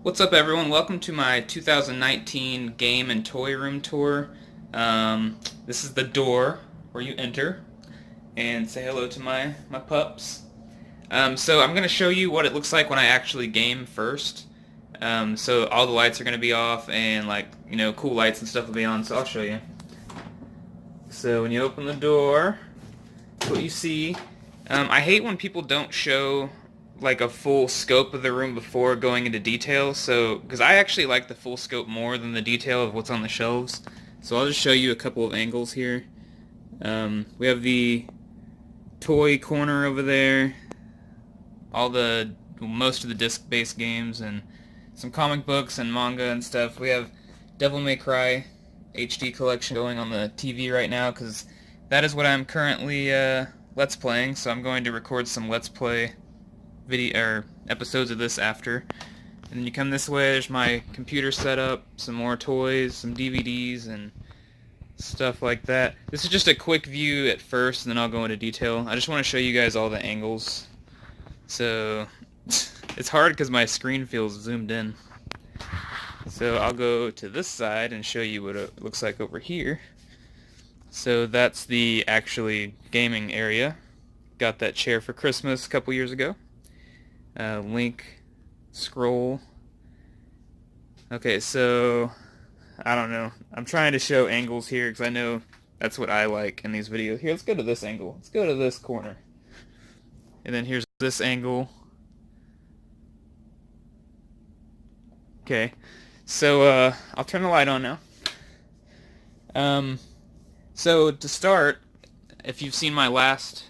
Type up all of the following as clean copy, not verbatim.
What's up, everyone? Welcome to my 2019 game and toy room tour. This is the door where you enter and say hello to my pups. So I'm going to show you what it looks like when I actually game first. So all the lights are going to be off and cool lights and stuff will be on, so I'll show you. So when you open the door, what you see. I hate when people don't show like a full scope of the room before going into detail. So, because I actually like the full scope more than the detail of what's on the shelves. So I'll just show you a couple of angles here. We have the toy corner over there, most of the disc-based games, and some comic books and manga and stuff. We have Devil May Cry HD collection going on the TV right now because that is what I'm currently Let's Playing. So I'm going to record some Let's Play video or episodes of this after. And then you come this way, there's my computer setup, some more toys, some DVDs, and stuff like that. This is just a quick view at first, and then I'll go into detail. I just want to show you guys all the angles. So it's hard because my screen feels zoomed in. So I'll go to this side and show you what it looks like over here. So that's the actually gaming area. Got that chair for Christmas a couple years ago. Link, scroll. Okay, so I don't know. I'm trying to show angles here because I know that's what I like in these videos. Here, let's go to this angle. Let's go to this corner. And then here's this angle. Okay, so I'll turn the light on now. So to start, if you've seen my last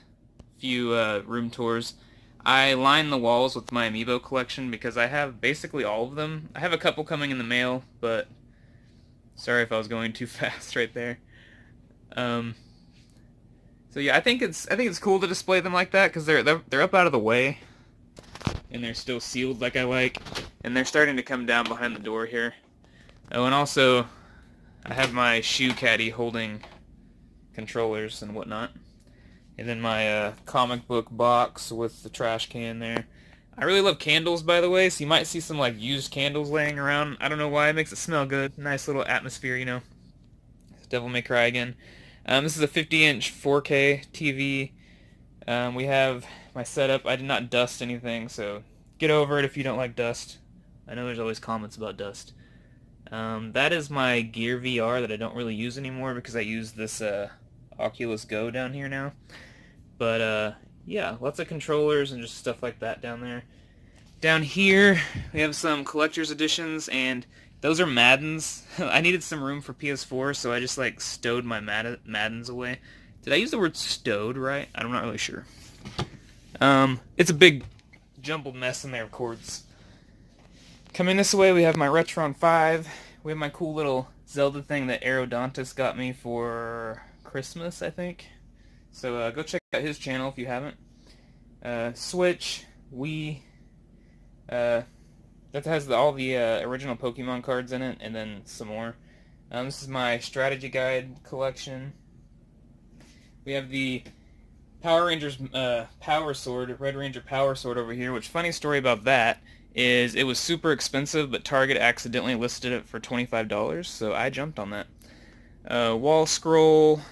few room tours, I line the walls with my amiibo collection because I have basically all of them. I have a couple coming in the mail, but sorry if I was going too fast right there. So yeah, I think it's cool to display them like that because they're up out of the way and they're still sealed like I like, and they're starting to come down behind the door here. Oh, and also I have my shoe caddy holding controllers and whatnot. And then my comic book box with the trash can there. I really love candles, by the way, so you might see some like used candles laying around. I don't know why, it makes it smell good. Nice little atmosphere, you know. Devil May Cry again. This is a 50-inch 4K TV. We have my setup. I did not dust anything, so get over it if you don't like dust. I know there's always comments about dust. That is my Gear VR that I don't really use anymore because I use this Oculus Go down here now. But yeah, lots of controllers and just stuff like that down there. Down here, we have some collector's editions, and those are Maddens. I needed some room for PS4, so I just like stowed my Maddens away. Did I use the word stowed right? I'm not really sure. It's a big jumbled mess in there of cords. Coming this way, we have my Retron 5. We have my cool little Zelda thing that Aerodontus got me for Christmas, I think. So go check out his channel if you haven't. Switch, Wii. That has all the original Pokemon cards in it, and then some more. This is my strategy guide collection. We have the Power Rangers Power Sword, Red Ranger Power Sword over here, which, funny story about that is it was super expensive, but Target accidentally listed it for $25, so I jumped on that. Wall scroll,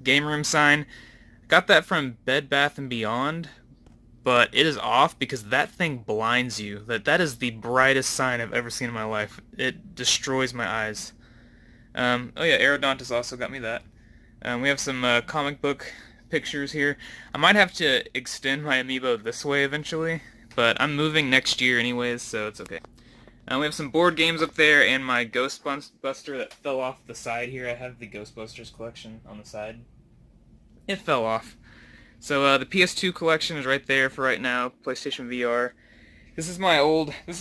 game room sign. Got that from Bed Bath & Beyond, but it is off because that thing blinds you. That is the brightest sign I've ever seen in my life. It destroys my eyes. Oh yeah, Aerodontus also got me that. We have some comic book pictures here. I might have to extend my amiibo this way eventually, but I'm moving next year anyways, so it's okay. We have some board games up there and my Ghostbuster that fell off the side here. I have the Ghostbusters collection on the side. It fell off. So the PS2 collection is right there for right now, PlayStation VR. This is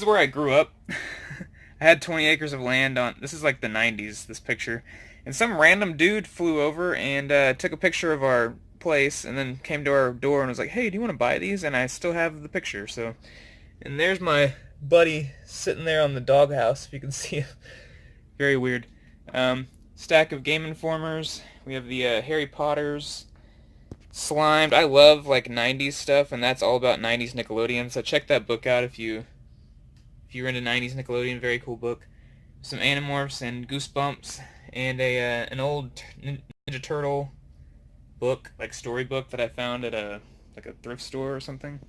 where I grew up. I had 20 acres of land this is like the 90s, this picture. And some random dude flew over and took a picture of our place and then came to our door and was like, hey, do you want to buy these? And I still have the picture, so. And there's my buddy sitting there on the doghouse, if you can see him. Very weird. Stack of Game Informers. We have the Harry Potters. Slimed. I love like 90s stuff, and that's all about 90s Nickelodeon, so check that book out if you If you're into 90s Nickelodeon, very cool book. Some Animorphs and Goosebumps, and an old Ninja Turtle book, like storybook, that I found at a thrift store or something.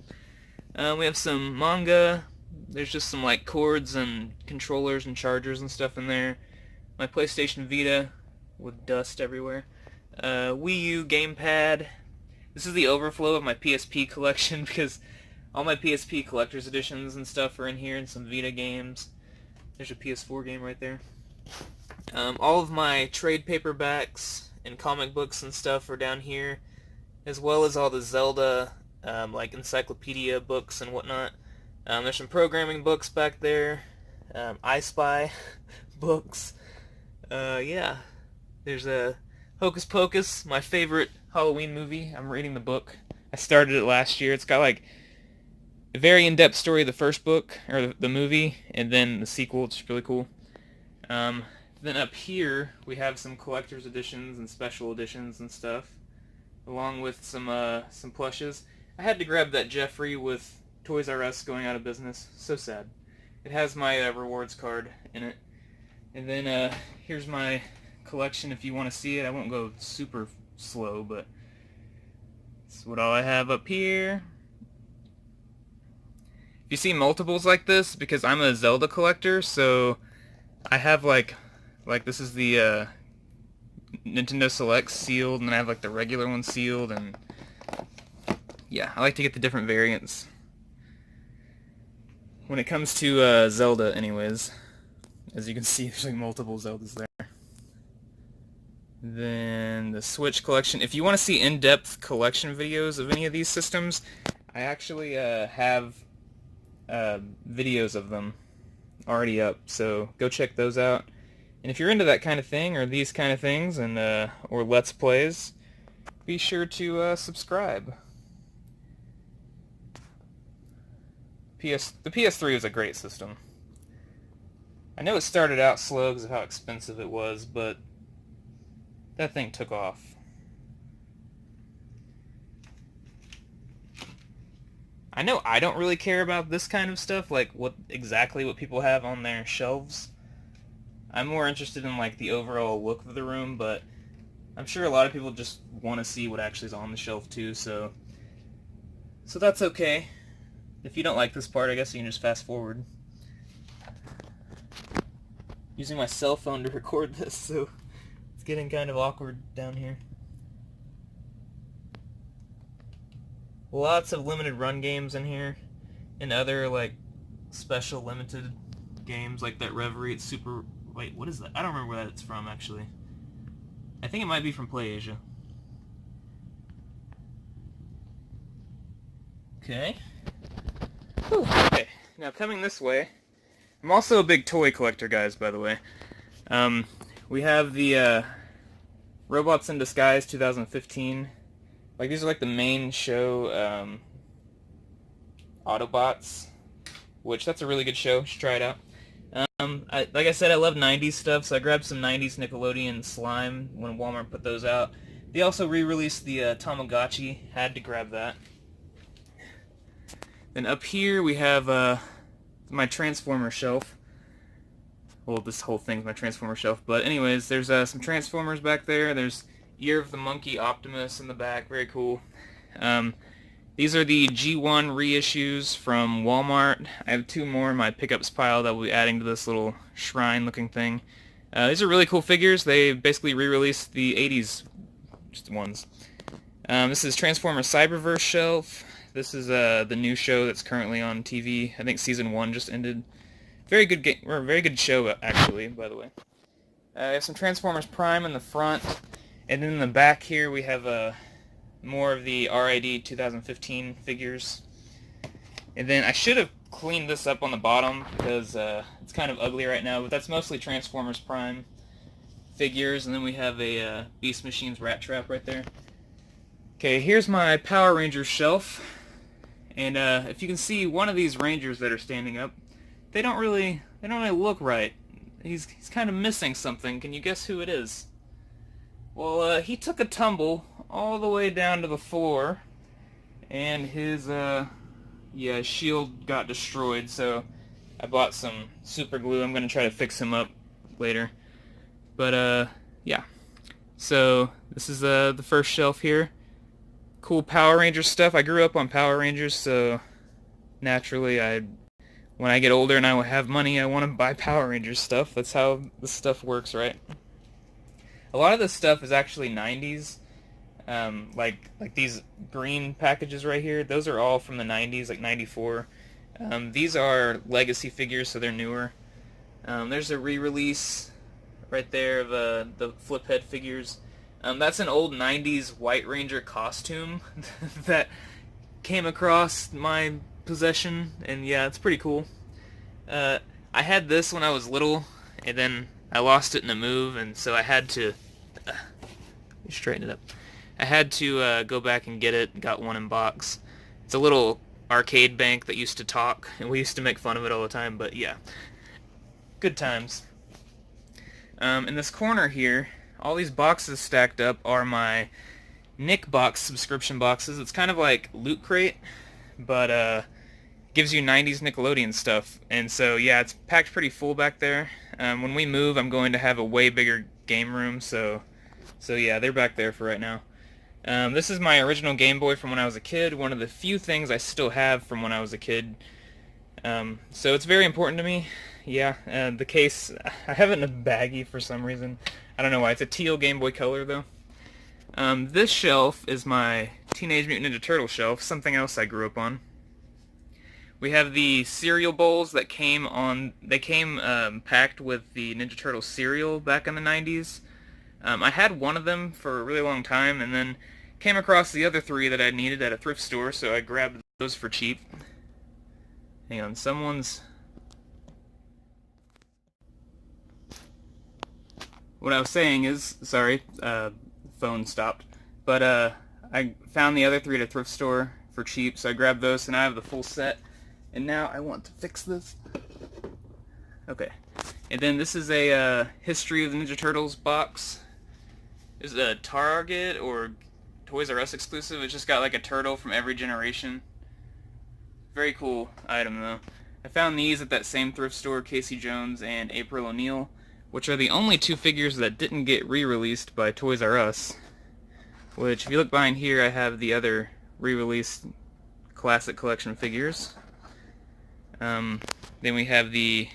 We have some manga. There's just some like cords and controllers and chargers and stuff in there. My PlayStation Vita with dust everywhere. Wii U gamepad. This is the overflow of my PSP collection because all my PSP collector's editions and stuff are in here, and some Vita games. There's a PS4 game right there. All of my trade paperbacks and comic books and stuff are down here, as well as all the Zelda like encyclopedia books and whatnot. There's some programming books back there, I Spy books. Yeah, there's a Hocus Pocus, my favorite Halloween movie. I'm reading the book. I started it last year. It's got like a very in-depth story of the first book, or the movie, and then the sequel. It's really cool. Then up here we have some collector's editions and special editions and stuff, along with some plushes. I had to grab that Jeffrey with Toys R Us going out of business. So sad. It has my rewards card in it. And then here's my collection if you want to see it. I won't go super slow, but that's what all I have up here. If you see multiples like this, because I'm a Zelda collector, so I have like this is the Nintendo Select sealed, and then I have like the regular one sealed, and yeah, I like to get the different variants when it comes to Zelda anyways. As you can see, there's like multiple Zeldas there. Then the Switch collection. If you want to see in-depth collection videos of any of these systems, I actually have videos of them already up, so go check those out. And if you're into that kind of thing, or these kind of things, and or Let's Plays, be sure to subscribe. The PS3 was a great system. I know it started out slow because of how expensive it was, but that thing took off. I know I don't really care about this kind of stuff, like what people have on their shelves. I'm more interested in like the overall look of the room, but I'm sure a lot of people just want to see what actually is on the shelf too, so that's okay. If you don't like this part, I guess you can just fast forward. Using my cell phone to record this, so it's getting kind of awkward down here. Lots of limited run games in here, and other like special limited games like that Reverie. It's super. Wait, what is that? I don't remember where that's from actually. I think it might be from PlayAsia. Okay. Whew. Okay. Now coming this way, I'm also a big toy collector, guys. By the way, we have the Robots in Disguise 2015. Like, these are like the main show Autobots, which that's a really good show. You should try it out. Like I said, I love 90s stuff, so I grabbed some 90s Nickelodeon slime when Walmart put those out. They also re-released the Tamagotchi. Had to grab that. Then up here we have my Transformer shelf. Well, this whole thing's my Transformer shelf. But anyways, there's some Transformers back there. There's Year of the Monkey Optimus in the back. Very cool. These are the G1 reissues from Walmart. I have two more in my pickups pile that we'll be adding to this little shrine-looking thing. These are really cool figures. They basically re-released the 80s ones. This is Transformers Cyberverse shelf. This is the new show that's currently on TV. I think season 1 just ended. Very good game, or a very good show actually, by the way. I have some Transformers Prime in the front, and then in the back here we have more of the RID 2015 figures. And then I should have cleaned this up on the bottom because it's kind of ugly right now, but that's mostly Transformers Prime figures. And then we have a Beast Machines Rat Trap right there. Okay, here's my Power Rangers shelf. And if you can see one of these Rangers that are standing up, they don't really look right. He's kind of missing something. Can you guess who it is? Well, he took a tumble all the way down to the floor, and his shield got destroyed. So I bought some super glue. I'm gonna try to fix him up later. But yeah. So this is the first shelf here. Cool Power Rangers stuff. I grew up on Power Rangers, so naturally when I get older and I will have money, I want to buy Power Rangers stuff. That's how this stuff works, right? A lot of this stuff is actually 90s. Like these green packages right here, those are all from the 90s, like 94. These are legacy figures, so they're newer. There's a re-release right there of the flip head figures. That's an old 90s White Ranger costume that came across my possession, and yeah, it's pretty cool. I had this when I was little, and then I lost it in a move, and so I had to straighten it up. I had to go back and get it. Got one in box. It's a little arcade bank that used to talk, and we used to make fun of it all the time, but yeah, good times. In this corner here, all these boxes stacked up are my Nick Box subscription boxes. It's kind of like Loot Crate, but gives you 90s Nickelodeon stuff. And so yeah, it's packed pretty full back there. When we move, I'm going to have a way bigger game room, so yeah, they're back there for right now. This is my original Game Boy from when I was a kid, one of the few things I still have from when I was a kid. So it's very important to me. Yeah, the case, I have it in a baggie for some reason. I don't know why. It's a teal Game Boy Color, though. This shelf is my Teenage Mutant Ninja Turtle shelf, something else I grew up on. We have the cereal bowls that came packed with the Ninja Turtle cereal back in the 90s. I had one of them for a really long time, and then came across the other three that I needed at a thrift store, so I grabbed those for cheap. Hang on, someone's... What I was saying is, sorry, phone stopped, but I found the other three at a thrift store for cheap, so I grabbed those, and I have the full set. And now I want to fix this. Okay. And then this is a History of the Ninja Turtles box. It's a Target or Toys R Us exclusive. It's just got like a turtle from every generation. Very cool item though. I found these at that same thrift store, Casey Jones and April O'Neil, which are the only two figures that didn't get re-released by Toys R Us. Which, if you look behind here, I have the other re-released classic collection figures. Then we have the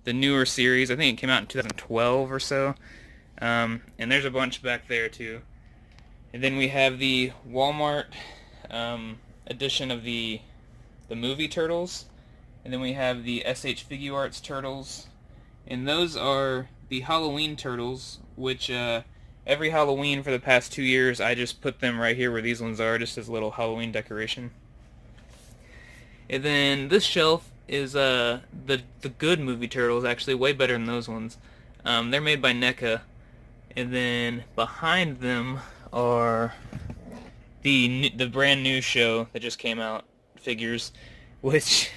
newer series. I think it came out in 2012 or so. And there's a bunch back there too. And then we have the Walmart edition of the movie Turtles. And then we have the SH Figuarts Turtles. And those are the Halloween Turtles, which every Halloween for the past 2 years I just put them right here where these ones are, just as a little Halloween decoration. And then this shelf is the good movie Turtles, actually way better than those ones. They're made by NECA. And then behind them are the brand new show that just came out figures, which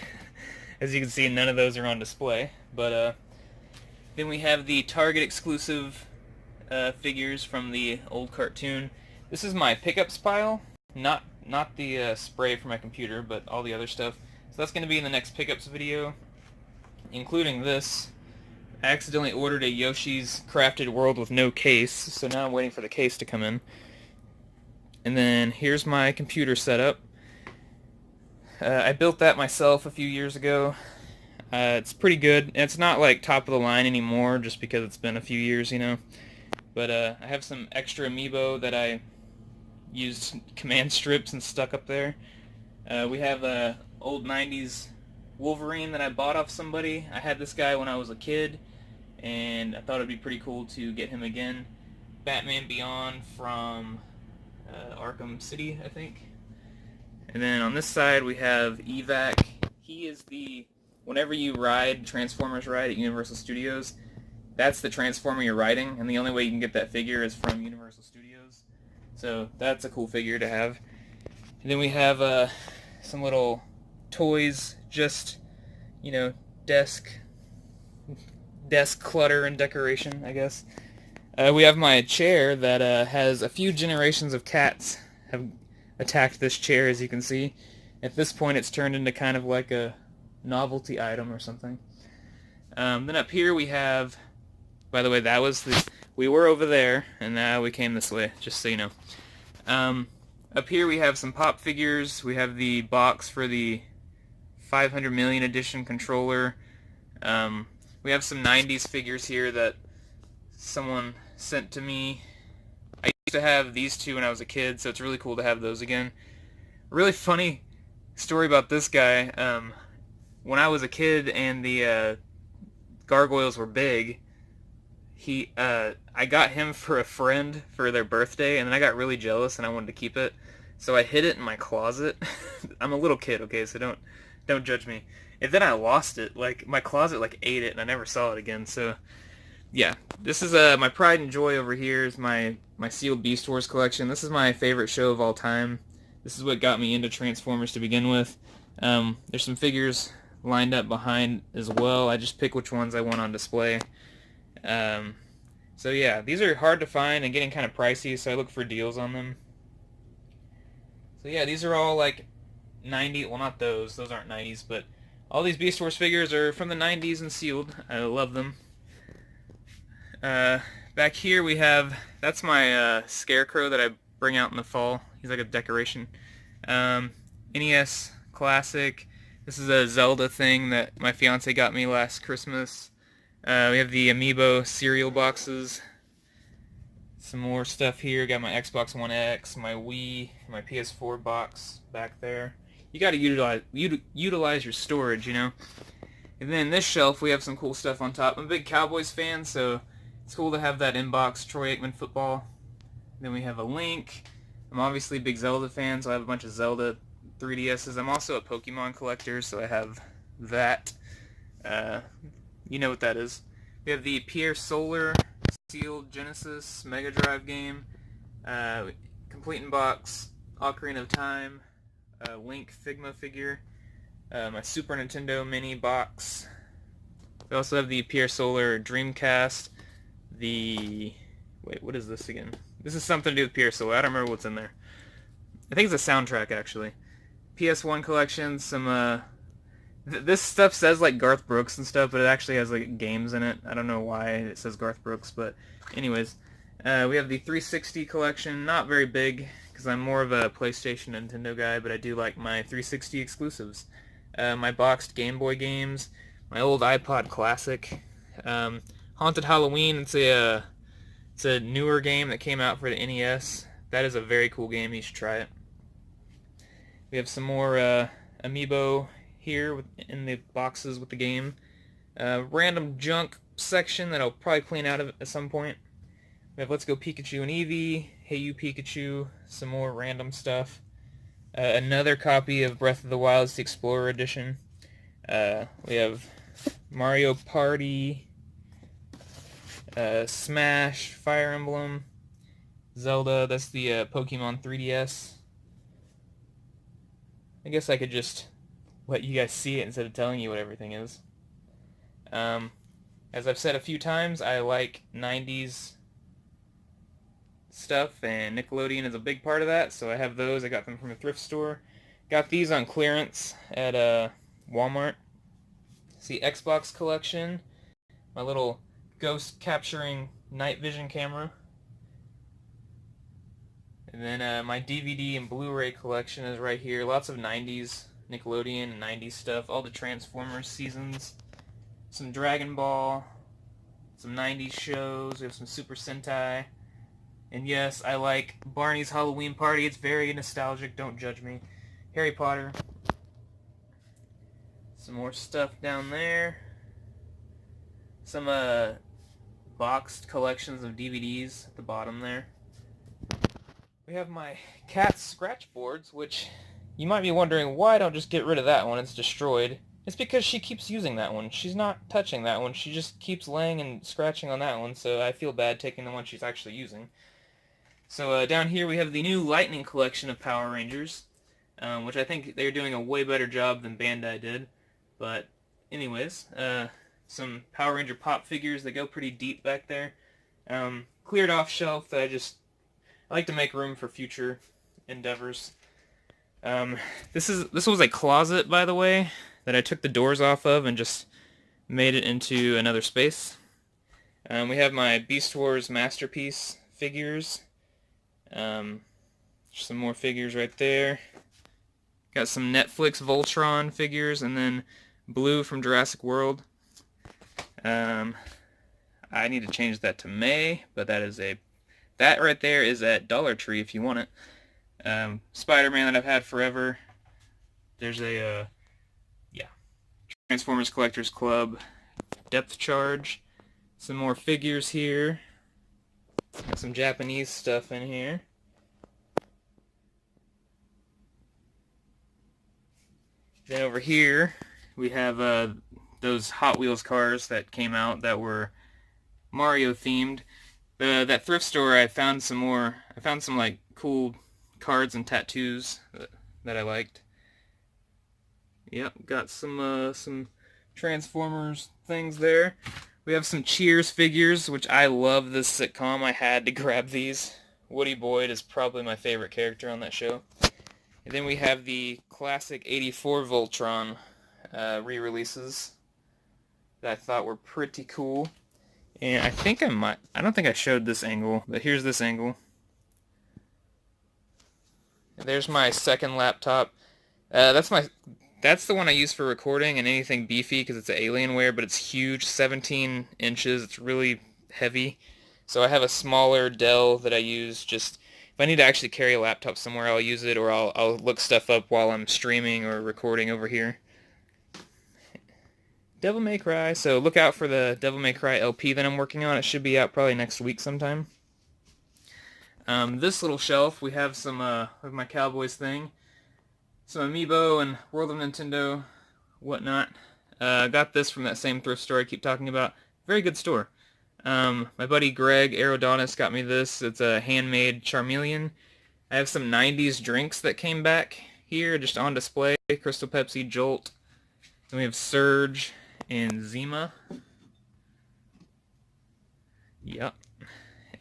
as you can see, none of those are on display. But then we have the Target exclusive figures from the old cartoon. This is my pickups pile, not the spray for my computer, but all the other stuff. So that's going to be in the next pickups video, including this. I accidentally ordered a Yoshi's Crafted World with no case, so now I'm waiting for the case to come in. And then here's my computer setup. I built that myself a few years ago. It's pretty good. It's not like top of the line anymore, just because it's been a few years, you know. But I have some extra amiibo that I used command strips and stuck up there. We have a old 90s Wolverine that I bought off somebody. I had this guy when I was a kid, and I thought it'd be pretty cool to get him again. Batman Beyond from Arkham City, I think. And then on this side we have Evac. He is whenever you ride Transformers ride at Universal Studios, that's the Transformer you're riding, and the only way you can get that figure is from Universal Studios. So that's a cool figure to have. And then we have some little toys, just, you know, desk clutter and decoration, I guess. We have my chair that has a few generations of cats have attacked this chair, as you can see. At this point it's turned into kind of like a novelty item or something. Then up here we have, by the way, we were over there, and now we came this way, just so you know. Up here we have some pop figures. We have the box for the 500 million edition controller. We have some 90s figures here that someone sent to me. I used to have these two when I was a kid, so it's really cool to have those again. Really funny story about this guy. When I was a kid and the gargoyles were big, I got him for a friend for their birthday, and then I got really jealous and I wanted to keep it, so I hid it in my closet. I'm a little kid, okay, so don't judge me. And then I lost it. Like, my closet ate it, and I never saw it again. So yeah, this is my pride and joy over here. Is my sealed Beast Wars collection. This is my favorite show of all time. This is what got me into Transformers to begin with. There's some figures lined up behind as well. I just pick which ones I want on display. So yeah, these are hard to find and getting kind of pricey, so I look for deals on them. So yeah, these are all like 90, well, not those aren't 90s, but all these Beast Wars figures are from the 90s and sealed. I love them. Back here we have, that's my Scarecrow that I bring out in the fall. He's like a decoration. NES Classic. This is a Zelda thing that my fiance got me last Christmas. We have the Amiibo cereal boxes. Some more stuff here. Got my Xbox One X, my Wii, my PS4 box back there. You got to utilize your storage, you know. And then this shelf, we have some cool stuff on top. I'm a big Cowboys fan, so it's cool to have that inbox Troy Aikman football. Then we have a Link. I'm obviously a big Zelda fan, so I have a bunch of Zelda 3DSs. I'm also a Pokemon collector, so I have that. You know what that is. We have the Pierre Solar sealed Genesis Mega Drive game. Complete in box Ocarina of Time. Link Figma figure. My Super Nintendo mini box. We also have the Pierre Solar Dreamcast. Wait, what is this again? This is something to do with Pierre Solar. I don't remember what's in there. I think it's a soundtrack, actually. PS1 collection, some, this stuff says, like, Garth Brooks and stuff, but it actually has, like, games in it. I don't know why it says Garth Brooks, but anyways. We have the 360 collection, not very big, because I'm more of a PlayStation Nintendo guy, but I do like my 360 exclusives. My boxed Game Boy games, my old iPod Classic, Haunted Halloween. It's a newer game that came out for the NES. That is a very cool game. You should try it. We have some more Amiibo here in the boxes with the game. Random junk section that I'll probably clean out of at some point. We have Let's Go Pikachu and Eevee, Hey You Pikachu, some more random stuff. Another copy of Breath of the Wild, the Explorer Edition. We have Mario Party, Smash, Fire Emblem, Zelda. That's the Pokemon 3DS. I guess I could just let you guys see it instead of telling you what everything is. As I've said a few times, I like 90s stuff, and Nickelodeon is a big part of that, so I have those. I got them from a thrift store. Got these on clearance at Walmart. It's the Xbox collection, my little ghost capturing night vision camera. And then my DVD and Blu-ray collection is right here. Lots of 90s Nickelodeon and 90s stuff. All the Transformers seasons. Some Dragon Ball. Some 90s shows. We have some Super Sentai. And yes, I like Barney's Halloween Party. It's very nostalgic. Don't judge me. Harry Potter. Some more stuff down there. Some boxed collections of DVDs at the bottom there. We have my cat's scratch boards, which you might be wondering why I don't just get rid of that one. It's destroyed. It's because she keeps using that one. She's not touching that one. She just keeps laying and scratching on that one, so I feel bad taking the one she's actually using. So down here we have the new Lightning collection of Power Rangers, which I think they're doing a way better job than Bandai did. But anyways, some Power Ranger pop figures that go pretty deep back there. Cleared off shelf that I like to make room for future endeavors. This was a closet, by the way, that I took the doors off of and just made it into another space. We have my Beast Wars Masterpiece figures. Some more figures right there. Got some Netflix Voltron figures, and then Blue from Jurassic World. I need to change that to May, but that right there is at Dollar Tree if you want it. Spider-Man that I've had forever. There's a Transformers Collectors Club depth charge. Some more figures here. Got some Japanese stuff in here. Then over here we have those Hot Wheels cars that came out that were Mario themed. That thrift store, I found some like cool cards and tattoos that I liked. Yep, got some Transformers things there. We have some Cheers figures, which I love this sitcom. I had to grab these. Woody Boyd is probably my favorite character on that show. And then we have the classic '84 Voltron re-releases that I thought were pretty cool. And I don't think I showed this angle, but here's this angle. And there's my second laptop. That's the one I use for recording and anything beefy because it's an Alienware, but it's huge, 17 inches. It's really heavy. So I have a smaller Dell that I use just if I need to actually carry a laptop somewhere, I'll use it, or I'll look stuff up while I'm streaming or recording over here. Devil May Cry. So look out for the Devil May Cry LP that I'm working on. It should be out probably next week sometime. This little shelf, we have some of my Cowboys thing. Some Amiibo and World of Nintendo, whatnot. Got this from that same thrift store I keep talking about. Very good store. My buddy Greg Aerodonis got me this. It's a handmade Charmeleon. I have some 90s drinks that came back here, just on display. Crystal Pepsi, Jolt. Then we have Surge and Zima. Yep.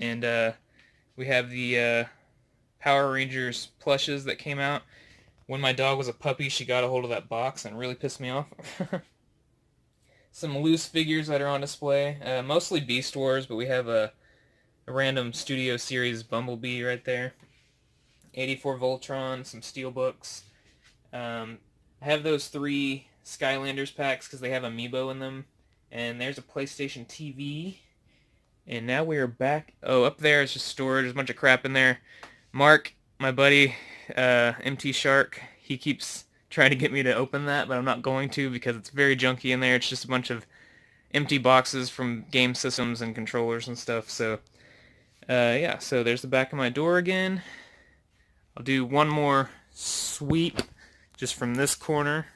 And we have the Power Rangers plushes that came out. When my dog was a puppy, she got a hold of that box and it really pissed me off. Some loose figures that are on display. Mostly Beast Wars, but we have a random Studio Series Bumblebee right there. '84 Voltron, some Steelbooks. I have those 3 Skylanders packs because they have Amiibo in them. And there's a PlayStation TV. And now we are back. Oh, up there is just storage. There's a bunch of crap in there. Mark, my buddy, MT Shark, he keeps trying to get me to open that, but I'm not going to because it's very junky in there. It's just a bunch of empty boxes from game systems and controllers and stuff. So, yeah, so there's the back of my door again. I'll do one more sweep just from this corner.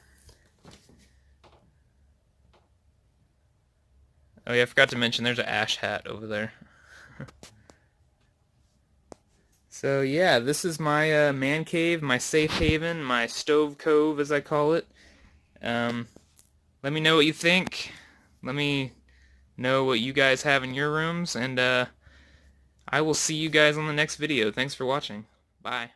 Oh yeah, I forgot to mention there's an Ash hat over there. So yeah, this is my man cave, my safe haven, my stove cove as I call it. Let me know what you think. Let me know what you guys have in your rooms, and I will see you guys on the next video. Thanks for watching. Bye.